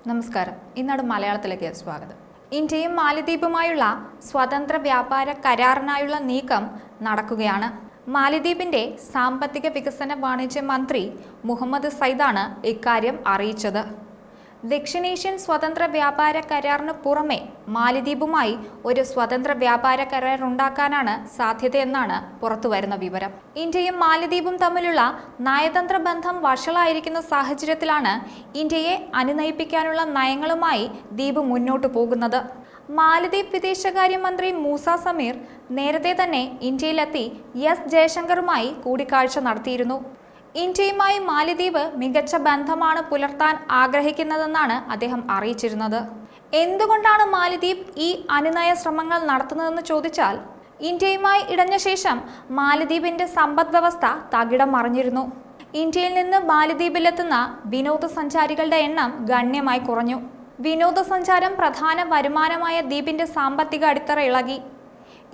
നമസ്കാരം. ഇന്നാട് മലയാളത്തിലേക്ക് സ്വാഗതം. ഇന്ത്യയും മാലദ്വീപുമായുള്ള സ്വതന്ത്ര വ്യാപാര കരാറിനായുള്ള നീക്കം നടക്കുകയാണ്. മാലദ്വീപിന്റെ സാമ്പത്തിക വികസന വാണിജ്യ മന്ത്രി മുഹമ്മദ് സൈദാണ് ഇക്കാര്യം അറിയിച്ചത്. ദക്ഷിണേഷ്യൻ സ്വതന്ത്ര വ്യാപാര കരാറിന് പുറമെ മാലദ്വീപുമായി ഒരു സ്വതന്ത്ര വ്യാപാര കരാർ ഉണ്ടാക്കാനാണ് സാധ്യതയെന്നാണ് പുറത്തുവരുന്ന വിവരം. ഇന്ത്യയും മാലദ്വീപും തമ്മിലുള്ള നയതന്ത്ര ബന്ധം വഷളായിരിക്കുന്ന സാഹചര്യത്തിലാണ് ഇന്ത്യയെ അനുനയിപ്പിക്കാനുള്ള നയങ്ങളുമായി ദ്വീപ് മുന്നോട്ടു പോകുന്നത്. മാലദ്വീപ് വിദേശകാര്യമന്ത്രി മൂസ സമീർ നേരത്തെ തന്നെ ഇന്ത്യയിലെത്തി എസ് ജയശങ്കറുമായി കൂടിക്കാഴ്ച നടത്തിയിരുന്നു. ഇന്ത്യയുമായി മാലദ്വീപ് മികച്ച ബന്ധമാണ് പുലർത്താൻ ആഗ്രഹിക്കുന്നതെന്നാണ് അദ്ദേഹം അറിയിച്ചിരുന്നത്. എന്തുകൊണ്ടാണ് മാലദ്വീപ് ഈ അനുനയ ശ്രമങ്ങൾ നടത്തുന്നതെന്ന് ചോദിച്ചാൽ, ഇന്ത്യയുമായി ഇടഞ്ഞ ശേഷം മാലദ്വീപിന്റെ സമ്പദ് വ്യവസ്ഥ തകിടം മറിഞ്ഞിരുന്നു. ഇന്ത്യയിൽ നിന്ന് മാലദ്വീപിലെത്തുന്ന വിനോദസഞ്ചാരികളുടെ എണ്ണം ഗണ്യമായി കുറഞ്ഞു. വിനോദസഞ്ചാരം പ്രധാന വരുമാനമായ ദ്വീപിന്റെ സാമ്പത്തിക അടിത്തറ ഇളകി.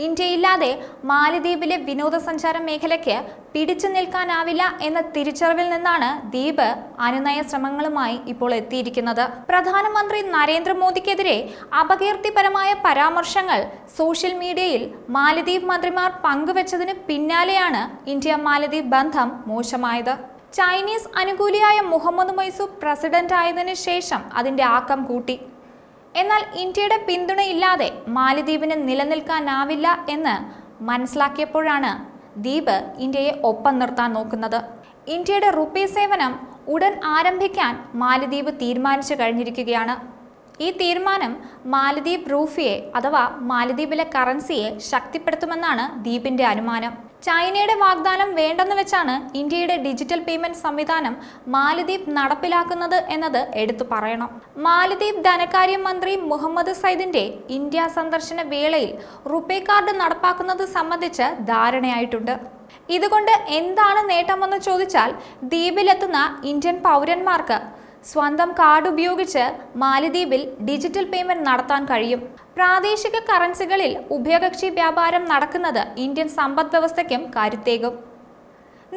ഇന്ത്യയില്ലാതെ മാലദ്വീപിലെ വിനോദസഞ്ചാര മേഖലയ്ക്ക് പിടിച്ചു നിൽക്കാനാവില്ല എന്ന തിരിച്ചറിവിൽ നിന്നാണ് ദ്വീപ് അനുനയ ശ്രമങ്ങളുമായി ഇപ്പോൾ എത്തിയിരിക്കുന്നത്. പ്രധാനമന്ത്രി നരേന്ദ്രമോദിക്കെതിരെ അപകീർത്തിപരമായ പരാമർശങ്ങൾ സോഷ്യൽ മീഡിയയിൽ മാലദ്വീപ് മന്ത്രിമാർ പങ്കുവച്ചതിന് പിന്നാലെയാണ് ഇന്ത്യ മാലദ്വീപ് ബന്ധം മോശമായത്. ചൈനീസ് അനുകൂലിയായ മുഹമ്മദ് മൊയ്സു പ്രസിഡന്റ് ആയതിനു ശേഷം അതിന്റെ ആക്കം കൂട്ടി. എന്നാൽ ഇന്ത്യയുടെ പിന്തുണയില്ലാതെ മാലദ്വീപിന് നിലനിൽക്കാനാവില്ല എന്ന് മനസ്സിലാക്കിയപ്പോഴാണ് ദ്വീപ് ഇന്ത്യയെ ഒപ്പം നിർത്താൻ നോക്കുന്നത്. ഇന്ത്യയുടെ റുപ്പീ സേവനം ഉടൻ ആരംഭിക്കാൻ മാലദ്വീപ് തീരുമാനിച്ചു കഴിഞ്ഞിരിക്കുകയാണ്. ഈ തീരുമാനം മാലദ്വീപ് റൂഫിയെ അഥവാ മാലദ്വീപിലെ കറൻസിയെ ശക്തിപ്പെടുത്തുമെന്നാണ് ദ്വീപിന്റെ അനുമാനം. ചൈനയുടെ വാഗ്ദാനം വേണ്ടെന്ന് വെച്ചാണ് ഇന്ത്യയുടെ ഡിജിറ്റൽ പേയ്മെന്റ് സംവിധാനം മാലദ്വീപ് നടപ്പിലാക്കുന്നത് എന്നത് എടുത്തു പറയണം. മാലദ്വീപ് ധനകാര്യമന്ത്രി മുഹമ്മദ് സൈദിന്റെ ഇന്ത്യ സന്ദർശന വേളയിൽ റുപേ കാർഡ് നടപ്പാക്കുന്നത് സംബന്ധിച്ച് ധാരണയായിട്ടുണ്ട്. ഇതുകൊണ്ട് എന്താണ് നേട്ടമെന്ന് ചോദിച്ചാൽ, ദ്വീപിലെത്തുന്ന ഇന്ത്യൻ പൗരന്മാർക്ക് സ്വന്തം കാർഡ് ഉപയോഗിച്ച് മാലദ്വീപിൽ ഡിജിറ്റൽ പേയ്മെന്റ് നടത്താൻ കഴിയും. പ്രാദേശിക കറൻസികളിൽ ഉഭയകക്ഷി വ്യാപാരം നടക്കുന്നത് ഇന്ത്യൻ സമ്പദ് വ്യവസ്ഥയ്ക്കും കരുത്തേകും.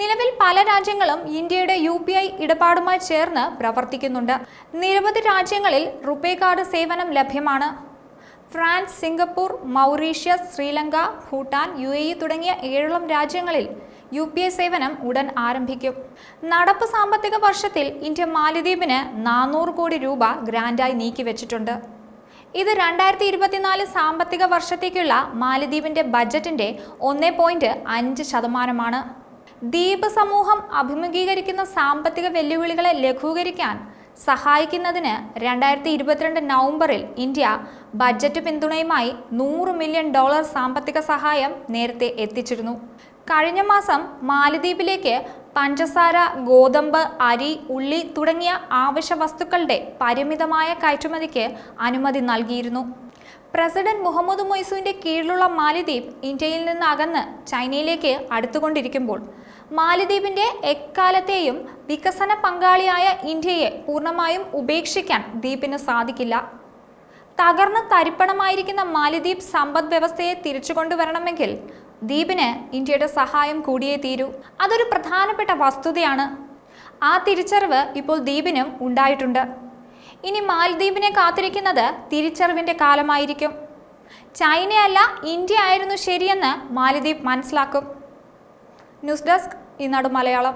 നിലവിൽ പല രാജ്യങ്ങളും ഇന്ത്യയുടെ UPI ഇടപാടുമായി ചേർന്ന് പ്രവർത്തിക്കുന്നുണ്ട്. നിരവധി രാജ്യങ്ങളിൽ റുപേ കാർഡ് സേവനം ലഭ്യമാണ്. France, Singapore, Mauritius, Sri Lanka, Bhutan, UAE തുടങ്ങിയ 7 രാജ്യങ്ങളിൽ UPI സേവനം ഉടൻ ആരംഭിക്കും. നടപ്പ് സാമ്പത്തിക വർഷത്തിൽ ഇന്ത്യ മാലദ്വീപിന് 400 കോടി രൂപ ഗ്രാന്റായി നീക്കിവെച്ചിട്ടുണ്ട്. ഇത് 2024 സാമ്പത്തിക വർഷത്തേക്കുള്ള മാലദ്വീപിന്റെ ബജറ്റിന്റെ 1.5%. ദ്വീപ് സമൂഹം അഭിമുഖീകരിക്കുന്ന സാമ്പത്തിക വെല്ലുവിളികളെ ലഘൂകരിക്കാൻ സഹായിക്കുന്നതിന് 2022 നവംബറിൽ ഇന്ത്യ ബജറ്റ് പിന്തുണയുമായി $100 മില്യൺ സാമ്പത്തിക സഹായം നേരത്തെ എത്തിച്ചിരുന്നു. കഴിഞ്ഞ മാസം മാലദ്വീപിലേക്ക് പഞ്ചസാര, ഗോതമ്പ്, അരി, ഉള്ളി തുടങ്ങിയ ആവശ്യ വസ്തുക്കളുടെ പരിമിതമായ കയറ്റുമതിക്ക് അനുമതി നൽകിയിരുന്നു. പ്രസിഡന്റ് മുഹമ്മദ് മൊയ്സുവിന്റെ കീഴിലുള്ള മാലദ്വീപ് ഇന്ത്യയിൽ നിന്ന് അകന്ന് ചൈനയിലേക്ക് അടുത്തുകൊണ്ടിരിക്കുമ്പോൾ മാലദ്വീപിന്റെ എക്കാലത്തെയും വികസന പങ്കാളിയായ ഇന്ത്യയെ പൂർണ്ണമായും ഉപേക്ഷിക്കാൻ ദ്വീപിന് സാധിക്കില്ല. തകർന്ന് തരിപ്പണമായിരിക്കുന്ന മാലദ്വീപ് സമ്പദ് വ്യവസ്ഥയെ തിരിച്ചുകൊണ്ടുവരണമെങ്കിൽ ദ്വീപിന് ഇന്ത്യയുടെ സഹായം കൂടിയേ തീരൂ. അതൊരു പ്രധാനപ്പെട്ട വസ്തുതയാണ്. ആ തിരിച്ചറിവ് ഇപ്പോൾ ദ്വീപിനും ഉണ്ടായിട്ടുണ്ട്. ഇനി മാലദ്വീപിനെ കാത്തിരിക്കുന്നത് തിരിച്ചറിവിന്റെ കാലമായിരിക്കും. ചൈനയല്ല, ഇന്ത്യ ആയിരുന്നു ശരിയെന്ന് മാലദ്വീപ് മനസ്സിലാക്കും. ന്യൂസ് ഡെസ്ക്, ഈനാട് മലയാളം.